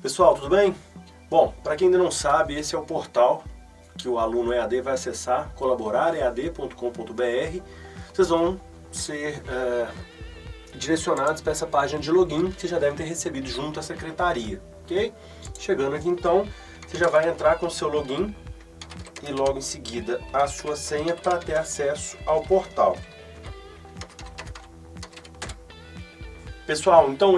Pessoal, tudo bem? Bom, para quem ainda não sabe, esse é o portal que o aluno EAD vai acessar, colaboraread.com.br. Vocês vão ser direcionados para essa página de login que vocês já devem ter recebido junto à secretaria, ok? Chegando aqui então, você já vai entrar com o seu login e logo em seguida a sua senha para ter acesso ao portal. Pessoal, então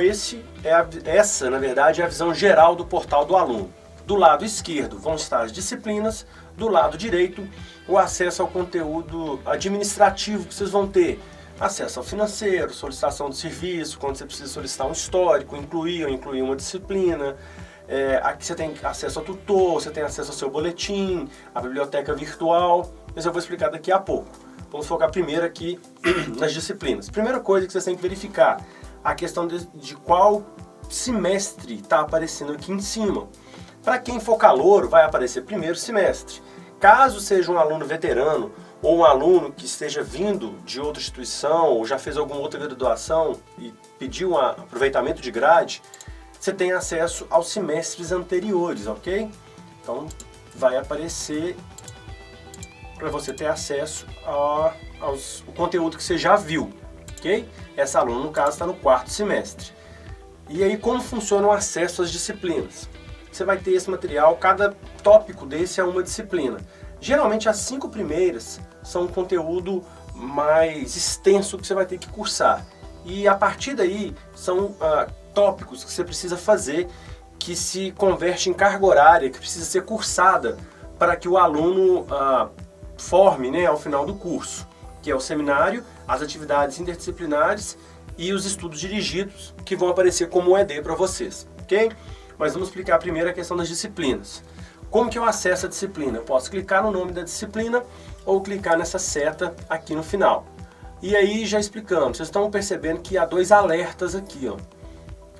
essa, na verdade, é a visão geral do portal do aluno. Do lado esquerdo vão estar as disciplinas, do lado direito o acesso ao conteúdo administrativo que vocês vão ter. Acesso ao financeiro, solicitação de serviço, quando você precisa solicitar um histórico, incluir ou incluir uma disciplina. Aqui você tem acesso ao tutor, você tem acesso ao seu boletim, à biblioteca virtual, mas eu vou explicar daqui a pouco. Vamos focar primeiro aqui nas disciplinas. Primeira coisa que vocês têm que verificar, a questão de qual semestre está aparecendo aqui em cima. Para quem for calouro, vai aparecer primeiro semestre. Caso seja um aluno veterano ou um aluno que esteja vindo de outra instituição ou já fez alguma outra graduação e pediu um aproveitamento de grade, você tem acesso aos semestres anteriores, ok? Então vai aparecer para você ter acesso ao conteúdo que você já viu, ok? Essa aluna, no caso, está no quarto semestre. E aí, como funciona o acesso às disciplinas? Você vai ter esse material, cada tópico desse é uma disciplina. Geralmente, as 5 primeiras são um conteúdo mais extenso que você vai ter que cursar. E a partir daí, são tópicos que você precisa fazer, que se converte em carga horária, que precisa ser cursada para que o aluno forme, né, ao final do curso, que é o seminário, as atividades interdisciplinares e os estudos dirigidos, que vão aparecer como ED para vocês, ok? Mas vamos explicar primeiro a questão das disciplinas. Como que eu acesso a disciplina? Eu posso clicar no nome da disciplina ou clicar nessa seta aqui no final. E aí, já explicando, vocês estão percebendo que há 2 alertas aqui, ó,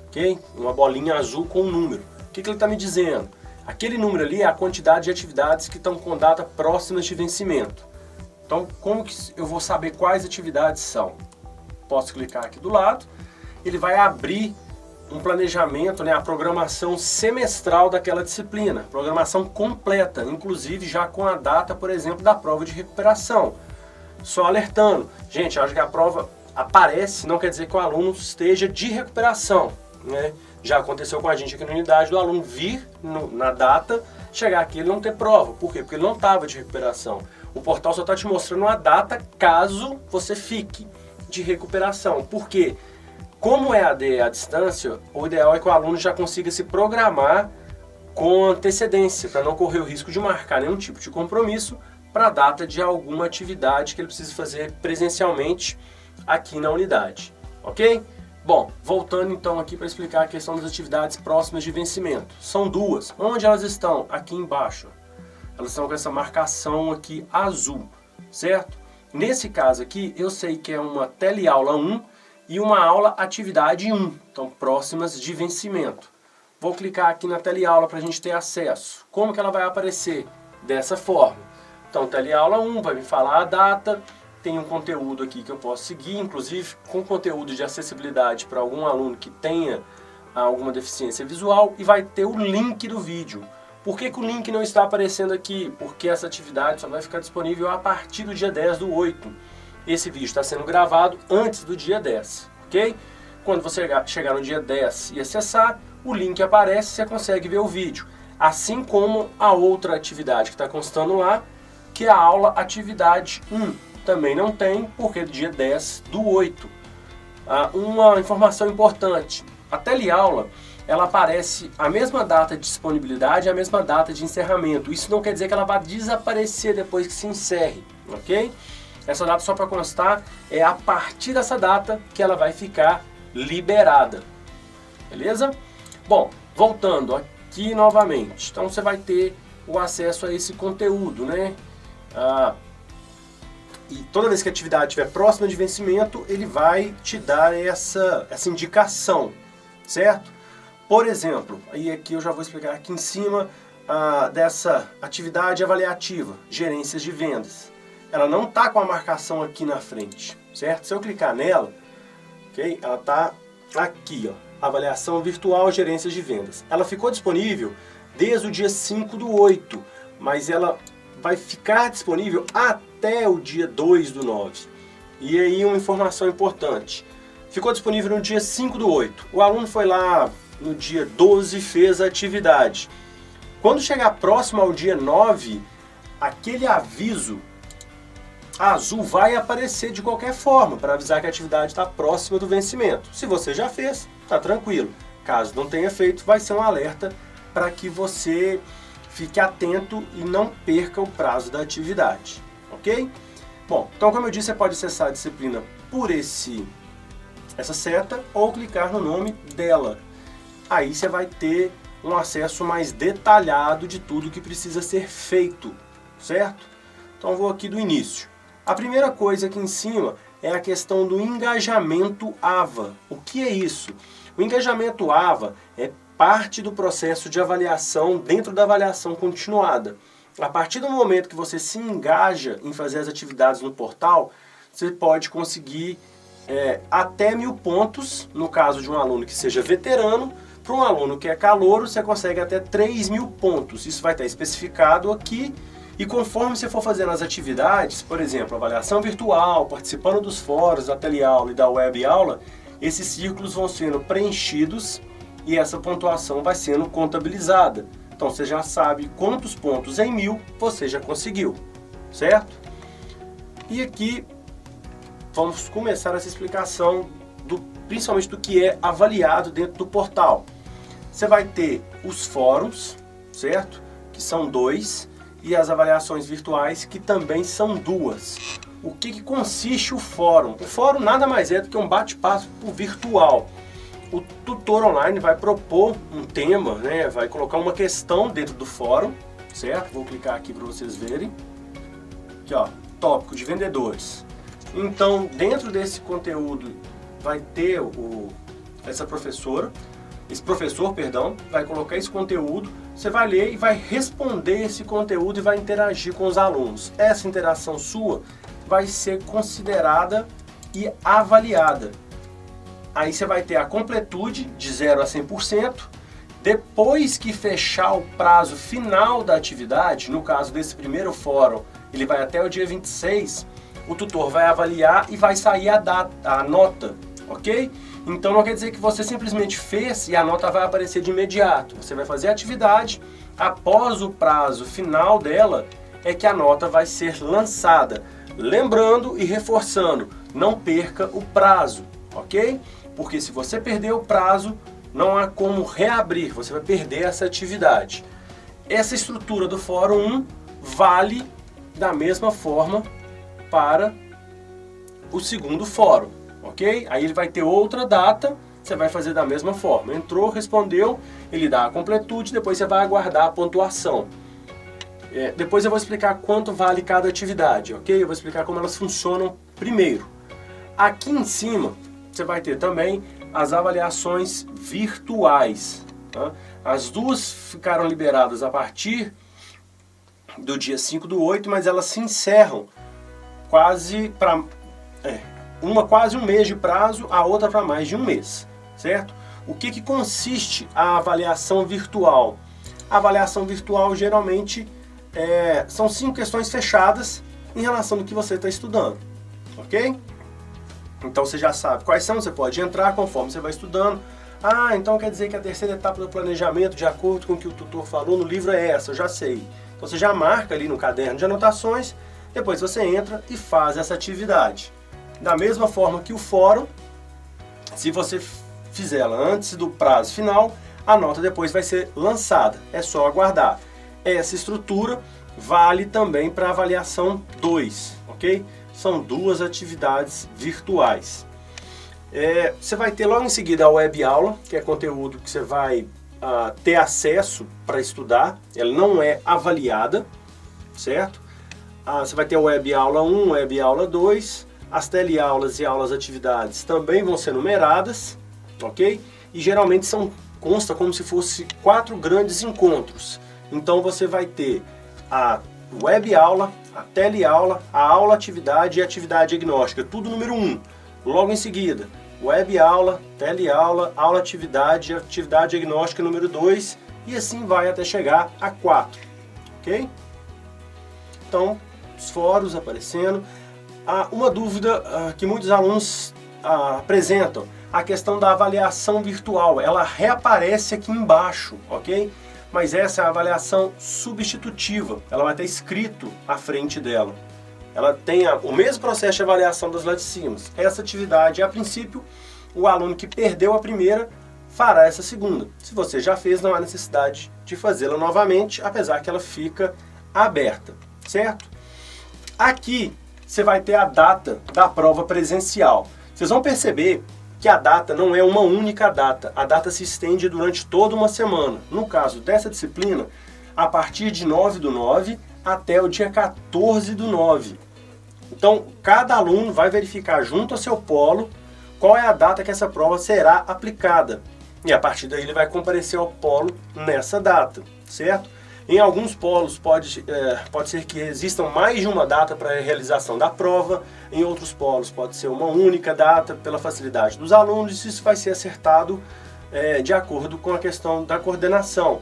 ok? Uma bolinha azul com um número. O que ele está me dizendo? Aquele número ali é a quantidade de atividades que estão com data próximas de vencimento. Então, como que eu vou saber quais atividades são? Posso clicar aqui do lado, ele vai abrir um planejamento, né, a programação semestral daquela disciplina, programação completa, inclusive já com a data, por exemplo, da prova de recuperação. Só alertando, gente, acho que a prova aparece, não quer dizer que o aluno esteja de recuperação, né? Já aconteceu com a gente aqui na unidade do aluno vir na data, chegar aqui e não ter prova. Por quê? Porque ele não estava de recuperação. O portal só está te mostrando a data caso você fique de recuperação. Por quê? Como é EAD à distância, o ideal é que o aluno já consiga se programar com antecedência, para não correr o risco de marcar nenhum tipo de compromisso para a data de alguma atividade que ele precise fazer presencialmente aqui na unidade. Ok? Bom, voltando então aqui para explicar a questão das atividades próximas de vencimento. São 2. Onde elas estão? Aqui embaixo. Elas estão com essa marcação aqui azul, certo? Nesse caso aqui, eu sei que é uma teleaula 1 e uma aula atividade 1, então próximas de vencimento. Vou clicar aqui na teleaula para a gente ter acesso. Como que ela vai aparecer? Dessa forma. Então, teleaula 1 vai me falar a data, tem um conteúdo aqui que eu posso seguir, inclusive com conteúdo de acessibilidade para algum aluno que tenha alguma deficiência visual, e vai ter o link do vídeo. Por que o link não está aparecendo aqui? Porque essa atividade só vai ficar disponível a partir do dia 10/8. Esse vídeo está sendo gravado antes do dia 10, ok? Quando você chegar no dia 10 e acessar, o link aparece e você consegue ver o vídeo. Assim como a outra atividade que está constando lá, que é a aula atividade 1. Também não tem, porque é dia 10/8. Uma informação importante, a teleaula, ela aparece a mesma data de disponibilidade e a mesma data de encerramento. Isso não quer dizer que ela vai desaparecer depois que se encerre, ok? Essa data, só para constar, é a partir dessa data que ela vai ficar liberada, beleza? Bom, voltando aqui novamente, então você vai ter o acesso a esse conteúdo, né? E toda vez que a atividade estiver próxima de vencimento, ele vai te dar essa indicação, certo? Por exemplo, aí aqui eu já vou explicar aqui em cima dessa atividade avaliativa, gerências de vendas. Ela não está com a marcação aqui na frente, certo? Se eu clicar nela, ok? Ela está aqui, ó. Avaliação Virtual Gerências de Vendas. Ela ficou disponível desde o dia 5/8, mas ela vai ficar disponível até o dia 2/9. E aí uma informação importante. Ficou disponível no dia 5/8. O aluno foi lá no dia 12 e fez a atividade. Quando chegar próximo ao dia 9, aquele aviso azul vai aparecer de qualquer forma para avisar que a atividade está próxima do vencimento. Se você já fez, está tranquilo. Caso não tenha feito, vai ser um alerta para que você fique atento e não perca o prazo da atividade, ok? Bom, então como eu disse, você pode acessar a disciplina por essa seta ou clicar no nome dela. Aí você vai ter um acesso mais detalhado de tudo que precisa ser feito, certo? Então eu vou aqui do início. A primeira coisa aqui em cima é a questão do engajamento AVA. O que é isso? O engajamento AVA é parte do processo de avaliação dentro da avaliação continuada. A partir do momento que você se engaja em fazer as atividades no portal, você pode conseguir até 1000 pontos, no caso de um aluno que seja veterano. Para um aluno que é calouro, você consegue até 3000 pontos. Isso vai estar especificado aqui. E conforme você for fazendo as atividades, por exemplo, avaliação virtual, participando dos fóruns, da teleaula e da web aula, esses círculos vão sendo preenchidos e essa pontuação vai sendo contabilizada. Então você já sabe quantos pontos em 1000 você já conseguiu, certo? E aqui vamos começar essa explicação principalmente do que é avaliado dentro do portal. Você vai ter os fóruns, certo? Que são 2. E as avaliações virtuais, que também são 2. O que consiste o fórum? O fórum nada mais é do que um bate-papo virtual. O tutor online vai propor um tema, né? Vai colocar uma questão dentro do fórum, certo? Vou clicar aqui para vocês verem. Aqui, ó, tópico de vendedores. Então, dentro desse conteúdo, vai ter esse professor, vai colocar esse conteúdo, você vai ler e vai responder esse conteúdo e vai interagir com os alunos. Essa interação sua vai ser considerada e avaliada. Aí você vai ter a completude de 0 a 100%. Depois que fechar o prazo final da atividade, no caso desse primeiro fórum, ele vai até o dia 26, o tutor vai avaliar e vai sair a nota, ok? Então não quer dizer que você simplesmente fez e a nota vai aparecer de imediato. Você vai fazer a atividade, após o prazo final dela, é que a nota vai ser lançada. Lembrando e reforçando, não perca o prazo, ok? Porque se você perder o prazo, não há como reabrir, você vai perder essa atividade. Essa estrutura do Fórum 1 vale da mesma forma para o segundo fórum. Ok? Aí ele vai ter outra data, você vai fazer da mesma forma. Entrou, respondeu, ele dá a completude, depois você vai aguardar a pontuação. Depois eu vou explicar quanto vale cada atividade, ok? Eu vou explicar como elas funcionam primeiro. Aqui em cima, você vai ter também as avaliações virtuais. Tá? As duas ficaram liberadas a partir do dia 5/8, mas elas se encerram quase para... uma quase um mês de prazo, a outra para mais de um mês, certo? O que consiste a avaliação virtual? A avaliação virtual geralmente são 5 questões fechadas em relação ao que você está estudando, ok? Então você já sabe quais são, você pode entrar conforme você vai estudando. Ah, então quer dizer que a terceira etapa do planejamento, de acordo com o que o tutor falou no livro, é essa, eu já sei. Então você já marca ali no caderno de anotações, depois você entra e faz essa atividade. Da mesma forma que o fórum, se você fizer ela antes do prazo final, a nota depois vai ser lançada. É só aguardar. Essa estrutura vale também para a avaliação 2, ok? São 2 atividades virtuais. Você vai ter logo em seguida a web aula, que é conteúdo que você vai ter acesso para estudar. Ela não é avaliada, certo? Você vai ter a web aula 1, web aula 2. As teleaulas e aulas atividades também vão ser numeradas, ok? E geralmente consta como se fosse 4 grandes encontros. Então você vai ter a web aula, a teleaula, a aula atividade e a atividade diagnóstica, tudo número 1. Logo em seguida, web aula, teleaula, aula atividade, atividade diagnóstica número 2 e assim vai até chegar a 4, ok? Então, os fóruns aparecendo. Uma dúvida que muitos alunos apresentam, a questão da avaliação virtual, ela reaparece aqui embaixo, ok? Mas essa é a avaliação substitutiva, ela vai estar escrito à frente dela. Ela tem o mesmo processo de avaliação das lá de cima. Essa atividade, a princípio, o aluno que perdeu a primeira fará essa segunda. Se você já fez, não há necessidade de fazê-la novamente, apesar que ela fica aberta, certo? Aqui você vai ter a data da prova presencial. Vocês vão perceber que a data não é uma única data, a data se estende durante toda uma semana. No caso dessa disciplina, a partir de 9/9 até o dia 14/9. Então, cada aluno vai verificar junto ao seu polo qual é a data que essa prova será aplicada. E a partir daí ele vai comparecer ao polo nessa data, certo? Em alguns polos pode ser que existam mais de uma data para a realização da prova, em outros polos pode ser uma única data pela facilidade dos alunos, isso vai ser acertado de acordo com a questão da coordenação.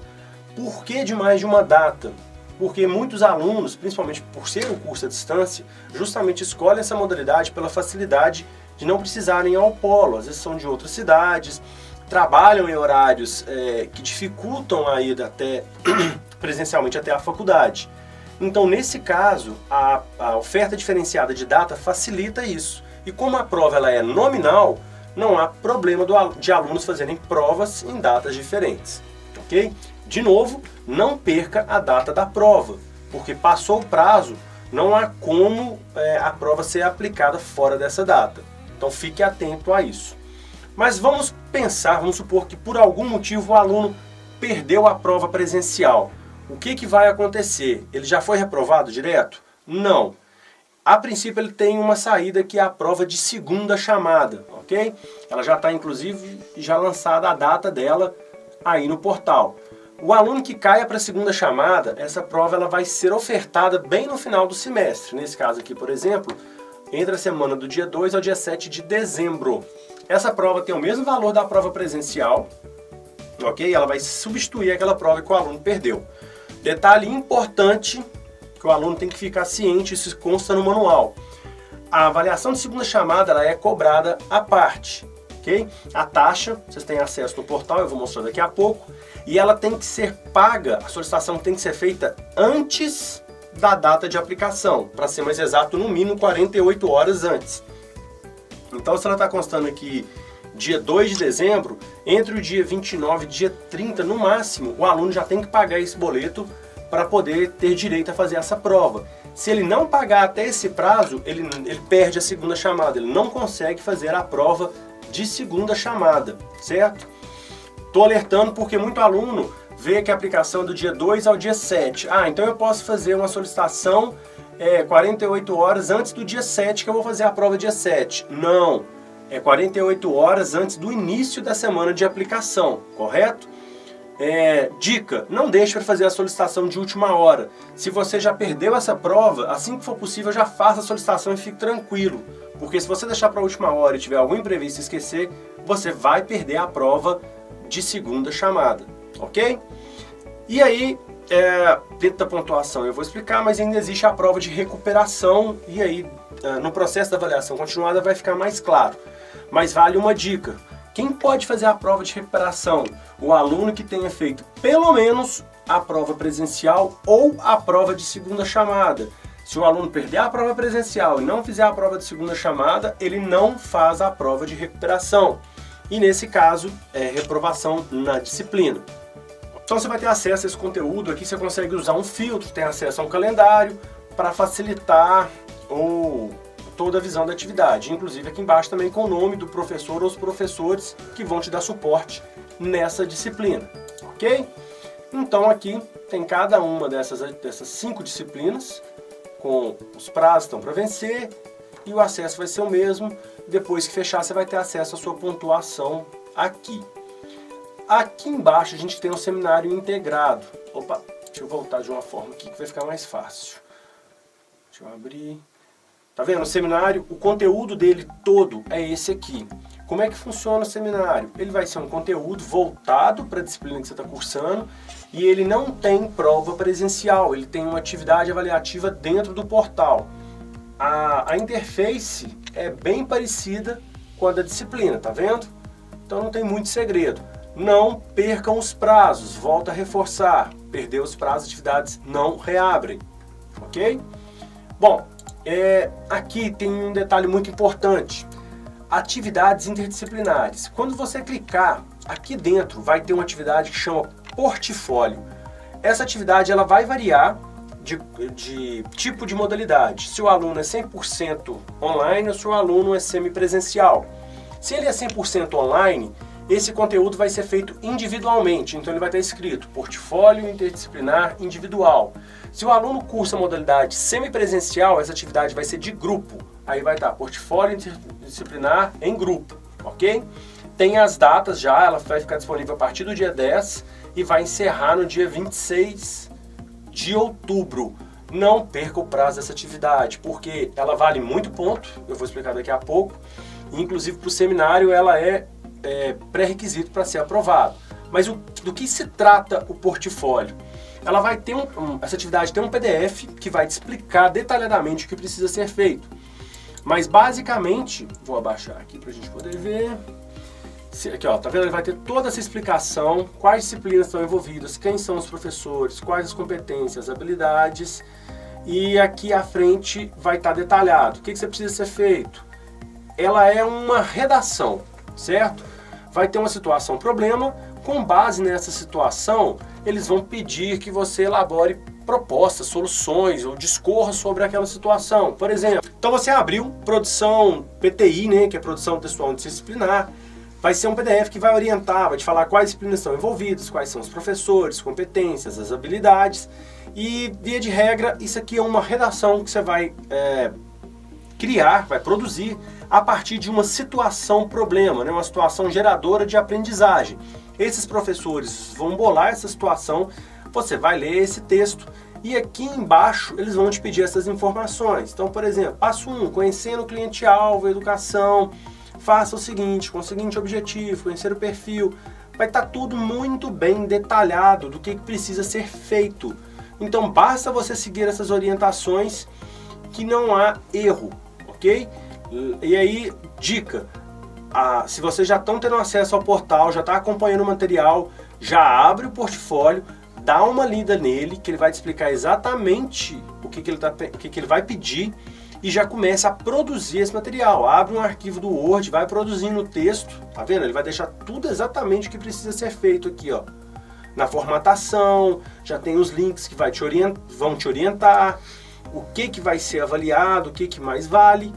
Por que de mais de uma data? Porque muitos alunos, principalmente por ser um curso à distância, justamente escolhem essa modalidade pela facilidade de não precisarem ir ao polo, às vezes são de outras cidades, trabalham em horários que dificultam a ida presencialmente até a faculdade. Então, nesse caso, a oferta diferenciada de data facilita isso. E como a prova ela é nominal, não há problema de alunos fazerem provas em datas diferentes, ok? De novo, não perca a data da prova, porque passou o prazo, não há como a prova ser aplicada fora dessa data. Então, fique atento a isso. Mas vamos pensar, vamos supor que por algum motivo o aluno perdeu a prova presencial. O que vai acontecer? Ele já foi reprovado direto? Não. A princípio ele tem uma saída que é a prova de segunda chamada, ok? Ela já está inclusive já lançada a data dela aí no portal. O aluno que caia para a segunda chamada, essa prova ela vai ser ofertada bem no final do semestre. Nesse caso aqui, por exemplo, entre a semana do dia 2 ao dia 7 de dezembro. Essa prova tem o mesmo valor da prova presencial, ok? Ela vai substituir aquela prova que o aluno perdeu. Detalhe importante que o aluno tem que ficar ciente, isso consta no manual. A avaliação de segunda chamada ela é cobrada à parte, ok? A taxa, vocês têm acesso no portal, eu vou mostrar daqui a pouco, e ela tem que ser paga, a solicitação tem que ser feita antes da data de aplicação, para ser mais exato, no mínimo 48 horas antes. Então, se ela está constando aqui dia 2 de dezembro, entre o dia 29 e dia 30, no máximo, o aluno já tem que pagar esse boleto para poder ter direito a fazer essa prova. Se ele não pagar até esse prazo, ele perde a segunda chamada, ele não consegue fazer a prova de segunda chamada, certo? Estou alertando porque muito aluno vê que a aplicação é do dia 2 ao dia 7. Então eu posso fazer uma solicitação 48 horas antes do dia 7, que eu vou fazer a prova dia 7. Não, é 48 horas antes do início da semana de aplicação, correto? Dica, não deixe para fazer a solicitação de última hora. Se você já perdeu essa prova, assim que for possível já faça a solicitação e fique tranquilo. Porque se você deixar para a última hora e tiver algum imprevisto e esquecer, você vai perder a prova de segunda chamada, ok? E aí, dentro da pontuação eu vou explicar, mas ainda existe a prova de recuperação e aí no processo da avaliação continuada vai ficar mais claro. Mas vale uma dica. Quem pode fazer a prova de recuperação? O aluno que tenha feito pelo menos a prova presencial ou a prova de segunda chamada. Se o aluno perder a prova presencial e não fizer a prova de segunda chamada, ele não faz a prova de recuperação. E nesse caso, é reprovação na disciplina. Então você vai ter acesso a esse conteúdo, aqui você consegue usar um filtro, tem acesso a um calendário para facilitar toda a visão da atividade. Inclusive aqui embaixo também com o nome do professor ou os professores que vão te dar suporte nessa disciplina, ok? Então aqui tem cada uma dessas 5 disciplinas, com os prazos estão para vencer e o acesso vai ser o mesmo. Depois que fechar você vai ter acesso à sua pontuação aqui. Aqui embaixo a gente tem um seminário integrado. Opa, deixa eu voltar de uma forma aqui que vai ficar mais fácil. Deixa eu abrir. Tá vendo? O seminário, o conteúdo dele todo é esse aqui. Como é que funciona o seminário? Ele vai ser um conteúdo voltado para a disciplina que você está cursando e ele não tem prova presencial, ele tem uma atividade avaliativa dentro do portal. A interface é bem parecida com a da disciplina, tá vendo? Então não tem muito segredo. Não percam os prazos, volto a reforçar, perder os prazos, atividades não reabrem, ok? Bom, aqui tem um detalhe muito importante, atividades interdisciplinares. Quando você clicar aqui dentro, vai ter uma atividade que chama portfólio. Essa atividade ela vai variar de tipo de modalidade, se o aluno é 100% online ou se o aluno é semipresencial. Se ele é 100% online, esse conteúdo vai ser feito individualmente, então ele vai estar escrito portfólio interdisciplinar individual. Se o aluno cursa a modalidade semipresencial, essa atividade vai ser de grupo, aí vai estar portfólio interdisciplinar em grupo, ok? Tem as datas já, ela vai ficar disponível a partir do dia 10 e vai encerrar no dia 26 de outubro. Não perca o prazo dessa atividade, porque ela vale muito ponto, eu vou explicar daqui a pouco, e inclusive para o seminário ela é pré-requisito para ser aprovado. Mas do que se trata o portfólio? Ela vai ter essa atividade tem um PDF que vai te explicar detalhadamente o que precisa ser feito. Mas basicamente, vou abaixar aqui para a gente poder ver. Aqui, ó, tá vendo? Ele vai ter toda essa explicação, quais disciplinas estão envolvidas, quem são os professores, quais as competências, habilidades. E aqui à frente vai estar detalhado o que você precisa ser feito. Ela é uma redação, certo? Vai ter uma situação, problema, com base nessa situação, eles vão pedir que você elabore propostas, soluções ou discorra sobre aquela situação. Por exemplo, então você abriu produção PTI, né, que é produção textual interdisciplinar, vai ser um PDF que vai orientar, vai te falar quais disciplinas estão envolvidas, quais são os professores, competências, as habilidades e, via de regra, isso aqui é uma redação que você vai criar, vai produzir a partir de uma situação problema, né? Uma situação geradora de aprendizagem. Esses professores vão bolar essa situação, você vai ler esse texto e aqui embaixo eles vão te pedir essas informações. Então, por exemplo, passo 1, conhecendo o cliente-alvo, educação, faça o seguinte, com o seguinte objetivo, conhecer o perfil. Vai estar tudo muito bem detalhado do que precisa ser feito. Então, basta você seguir essas orientações que não há erro, ok? E aí, dica, se vocês já estão tendo acesso ao portal, já está acompanhando o material, já abre o portfólio, dá uma lida nele, que ele vai te explicar exatamente o que ele vai pedir e já começa a produzir esse material. Abre um arquivo do Word, vai produzindo o texto, tá vendo? Ele vai deixar tudo exatamente o que precisa ser feito aqui, ó. Na formatação, já tem os links que vão te orientar, o que vai ser avaliado, o que mais vale,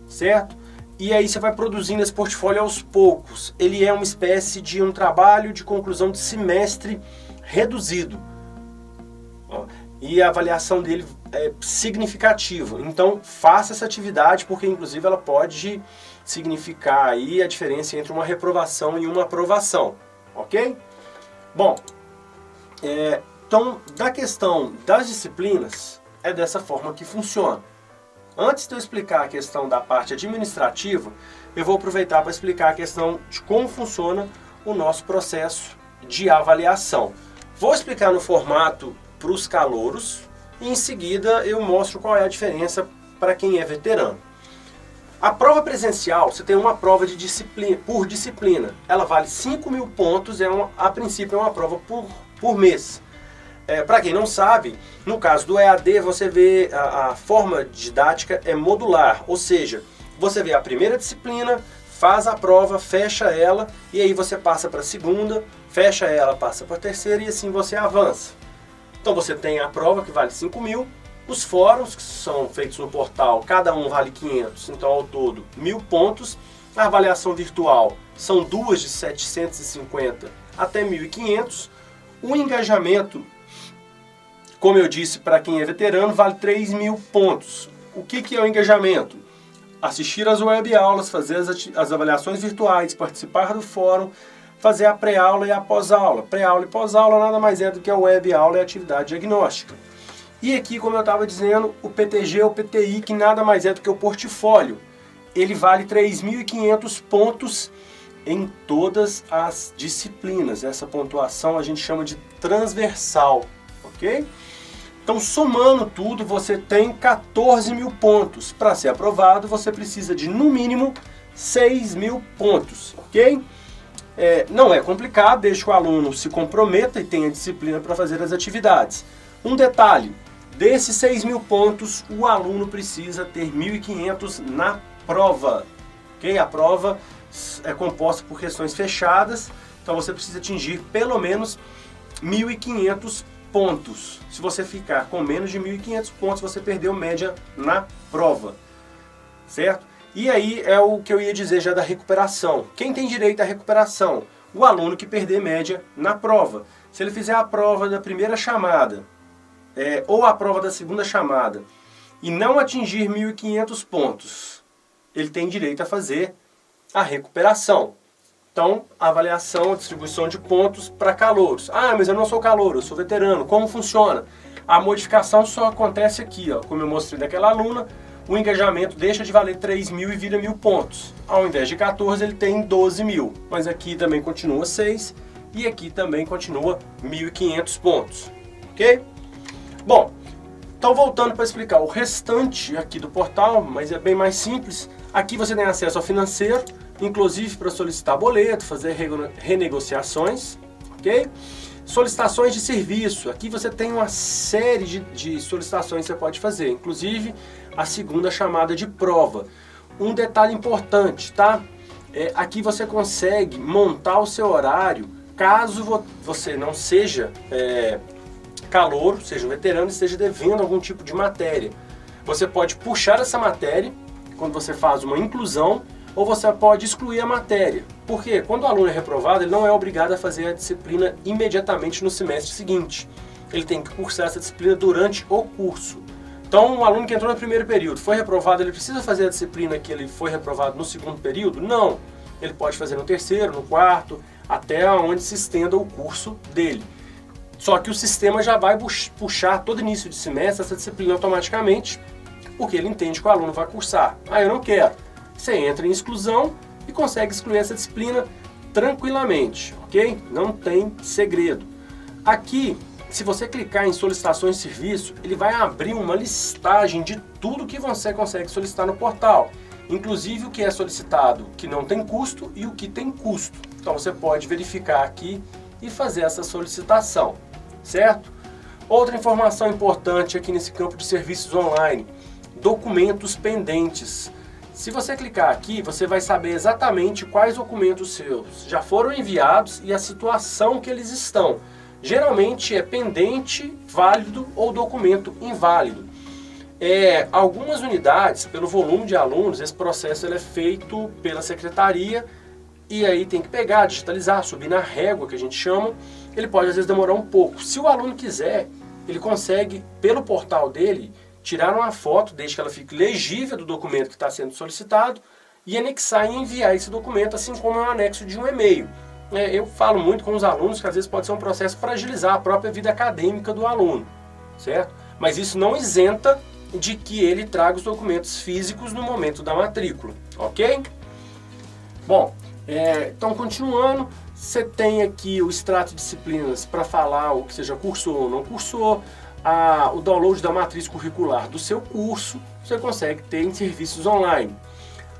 certo? E aí você vai produzindo esse portfólio aos poucos. Ele é uma espécie de um trabalho de conclusão de semestre reduzido. E a avaliação dele é significativa. Então faça essa atividade, porque inclusive ela pode significar aí a diferença entre uma reprovação e uma aprovação. Ok? Bom, então da questão das disciplinas, é dessa forma que funciona. Antes de eu explicar a questão da parte administrativa, eu vou aproveitar para explicar a questão de como funciona o nosso processo de avaliação. Vou explicar no formato para os calouros e em seguida eu mostro qual é a diferença para quem é veterano. A prova presencial, você tem uma prova de disciplina, por disciplina. Ela vale 5.000 pontos, a princípio é uma prova por mês. Para quem não sabe, no caso do EAD, você vê a forma didática é modular, ou seja, você vê a primeira disciplina, faz a prova, fecha ela, e aí você passa para a segunda, fecha ela, passa para a terceira, e assim você avança. Então você tem a prova que vale 5.000, os fóruns que são feitos no portal, cada um vale 500, então ao todo 1.000 pontos. A avaliação virtual são duas de 750 até 1.500. O engajamento, como eu disse, para quem é veterano, vale 3.000 pontos. O que é o engajamento? Assistir às web-aulas, fazer as avaliações virtuais, participar do fórum, fazer a pré-aula e a pós-aula. Pré-aula e pós-aula nada mais é do que a web-aula e a atividade diagnóstica. E aqui, como eu estava dizendo, o PTG ou PTI, que nada mais é do que o portfólio. ele vale 3.500 pontos em todas as disciplinas. Essa pontuação a gente chama de transversal, ok? Então, somando tudo, você tem 14.000 pontos. Para ser aprovado, você precisa de, no mínimo, 6.000 pontos, ok? Não é complicado, desde que o aluno se comprometa e tenha disciplina para fazer as atividades. Um detalhe, desses 6.000 pontos, o aluno precisa ter 1.500 na prova, ok? A prova é composta por questões fechadas, então você precisa atingir pelo menos 1.500 pontos. Se você ficar com menos de 1.500 pontos, você perdeu média na prova, certo? E aí é o que eu ia dizer já da recuperação. Quem tem direito à recuperação? O aluno que perder média na prova. Se ele fizer a prova da primeira chamada, ou a prova da segunda chamada, e não atingir 1.500 pontos, ele tem direito a fazer a recuperação. Então, a avaliação, a distribuição de pontos para calouros. Ah, mas eu não sou calouro, eu sou veterano. Como funciona? A modificação só acontece aqui, ó, como eu mostrei daquela aluna. O engajamento deixa de valer 3.000 e vira 1.000 pontos. Ao invés de 14, ele tem 12.000. Mas aqui também continua 6 e aqui também continua 1.500 pontos. Ok? Bom, então voltando para explicar o restante aqui do portal, mas é bem mais simples. Aqui você tem acesso ao financeiro, inclusive para solicitar boleto, fazer renegociações, ok? Solicitações de serviço. Aqui você tem uma série de solicitações que você pode fazer, inclusive a segunda chamada de prova. Um detalhe importante, tá? Aqui você consegue montar o seu horário, caso você não seja calouro, seja um veterano e esteja devendo algum tipo de matéria. Você pode puxar essa matéria quando você faz uma inclusão, ou você pode excluir a matéria. Por quê? Quando o aluno é reprovado, ele não é obrigado a fazer a disciplina imediatamente no semestre seguinte. Ele tem que cursar essa disciplina durante o curso. Então, um aluno que entrou no primeiro período, foi reprovado, ele precisa fazer a disciplina que ele foi reprovado no segundo período? Não. Ele pode fazer no terceiro, no quarto, até onde se estenda o curso dele. Só que o sistema já vai puxar todo início de semestre essa disciplina automaticamente, porque ele entende que o aluno vai cursar. Ah, eu não quero. Você entra em exclusão e consegue excluir essa disciplina tranquilamente, ok? Não tem segredo. Aqui, se você clicar em solicitações de serviço, ele vai abrir uma listagem de tudo que você consegue solicitar no portal, inclusive o que é solicitado que não tem custo e o que tem custo. Então você pode verificar aqui e fazer essa solicitação, certo? Outra informação importante aqui nesse campo de serviços online, documentos pendentes. Se você clicar aqui, você vai saber exatamente quais documentos seus já foram enviados e a situação que eles estão. Geralmente é pendente, válido ou documento inválido. Algumas unidades, pelo volume de alunos, esse processo ele é feito pela secretaria e aí tem que pegar, digitalizar, subir na régua que a gente chama. Ele pode às vezes demorar um pouco. Se o aluno quiser, ele consegue, pelo portal dele, tirar uma foto, desde que ela fique legível do documento que está sendo solicitado e anexar e enviar esse documento, assim como é um anexo de um e-mail. Eu falo muito com os alunos que às vezes pode ser um processo para agilizar a própria vida acadêmica do aluno, certo? Mas isso não isenta de que ele traga os documentos físicos no momento da matrícula, ok? Bom, então continuando, você tem aqui o extrato de disciplinas para falar o que você já cursou ou não cursou, o download da matriz curricular do seu curso, você consegue ter em serviços online.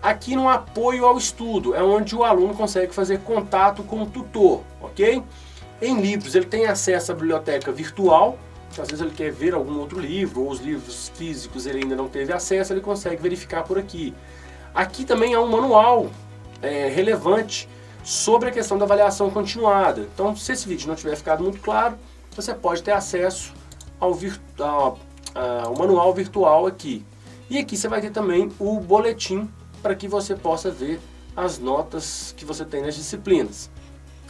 Aqui no apoio ao estudo, é onde o aluno consegue fazer contato com o tutor, ok? Em livros, ele tem acesso à biblioteca virtual, às vezes ele quer ver algum outro livro, ou os livros físicos ele ainda não teve acesso, ele consegue verificar por aqui. Aqui também há um manual relevante sobre a questão da avaliação continuada. Então, se esse vídeo não tiver ficado muito claro, você pode ter acesso ao manual virtual aqui. E aqui você vai ter também o boletim para que você possa ver as notas que você tem nas disciplinas,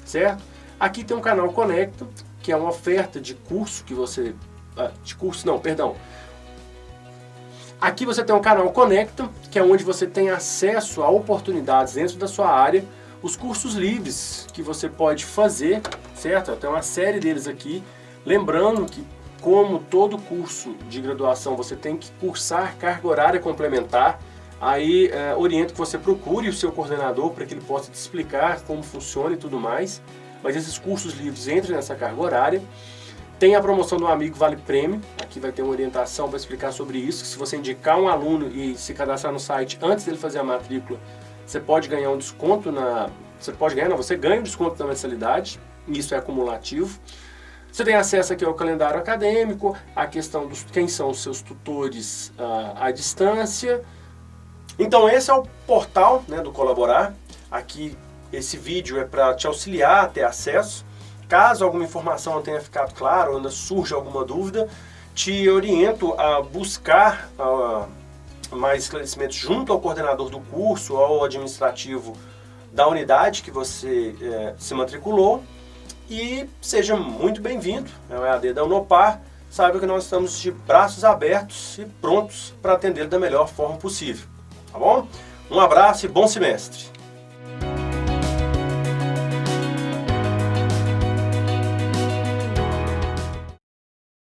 certo? Aqui tem um canal Conecta, que é uma oferta de curso que você... Aqui você tem um canal Conecta, que é onde você tem acesso a oportunidades dentro da sua área, os cursos livres que você pode fazer, certo? Tem uma série deles aqui. Lembrando que, como todo curso de graduação, você tem que cursar carga horária complementar. Aí oriento que você procure o seu coordenador para que ele possa te explicar como funciona e tudo mais. Mas esses cursos livres entram nessa carga horária. Tem a promoção do Amigo Vale Prêmio, aqui vai ter uma orientação para explicar sobre isso. Se você indicar um aluno e se cadastrar no site antes dele fazer a matrícula, você pode ganhar um desconto você ganha um desconto na mensalidade, e isso é acumulativo. Você tem acesso aqui ao calendário acadêmico, a questão dos quem são os seus tutores à distância. Então esse é o portal, né, do Colaborar. Aqui esse vídeo é para te auxiliar a ter acesso. Caso alguma informação não tenha ficado clara ou ainda surja alguma dúvida, te oriento a buscar mais esclarecimentos junto ao coordenador do curso ou ao administrativo da unidade que você se matriculou. E seja muito bem-vindo ao EAD da Unopar. Saiba que nós estamos de braços abertos e prontos para atendê-lo da melhor forma possível. Tá bom? Um abraço e bom semestre!